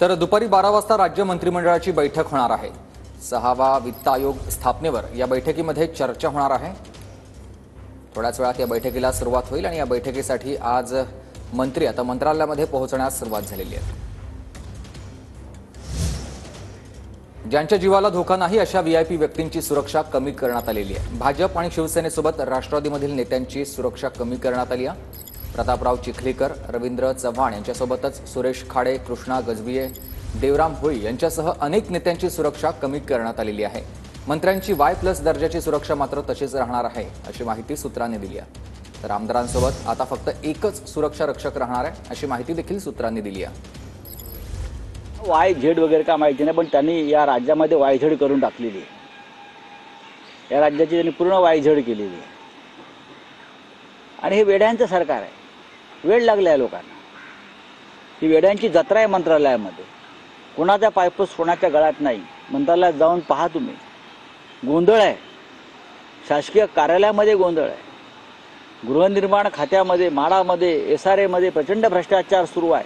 तर दुपारी 12 वाजता राज्य मंत्रिमंडळाची बैठक होणार आहे। 6वा वित्त आयोग स्थापनेवर या बैठकीमध्ये चर्चा होणार आहे। थोड्याच वेळात या बैठकीला सुरुवात होईल आणि या बैठकीसाठी आज मंत्री आता मंत्रालयामध्ये पोहोचण्यास सुरुवात झालेली आहे। ज्यांच्या जीवाला धोका नाही अशा व्हीआयपी व्यक्तींची सुरक्षा कमी करण्यात आलेली आहे। भाजप आणि शिवसेनेसोबत राष्ट्रवादीमधील नेत्यांची सुरक्षा कमी करण्यात आली आहे। प्रतापराव चिखलीकर, रवींद्र चव्हाण यांच्यासोबतच सुरेश खाडे, कृष्णा गजबिये, देवराम होळी यांच्यासह अनेक नेत्यांची सुरक्षा कमी करण्यात आलेली आहे। मंत्र्यांची Y+ दर्जाची सुरक्षा मात्र तशीच राहणार आहे अशी माहिती सूत्रांनी दिली आहे। तर आमदारांसोबत आता फक्त एकच सुरक्षा रक्षक राहणार आहे अशी माहिती देखील सूत्रांनी दिली आहे। YZ वगैरे का माहिती नाही, पण त्यांनी या राज्यामध्ये YZ करून टाकलेली आहे। या राज्याची त्यांनी पूर्ण YZ केलेली आहे आणि हे वेड्यांचं सरकार आहे। वेळ लागला आहे लोकांना। ही वेड्यांची जत्रा आहे मंत्रालयामध्ये। कोणाचा पायपूस कोणाच्या गळ्यात नाही। मंत्रालयात जाऊन पहा तुम्ही, गोंधळ आहे। शासकीय कार्यालयामध्ये गोंधळ आहे। गृहनिर्माण खात्यामध्ये, माडामध्ये, SRA मध्ये प्रचंड भ्रष्टाचार सुरू आहे।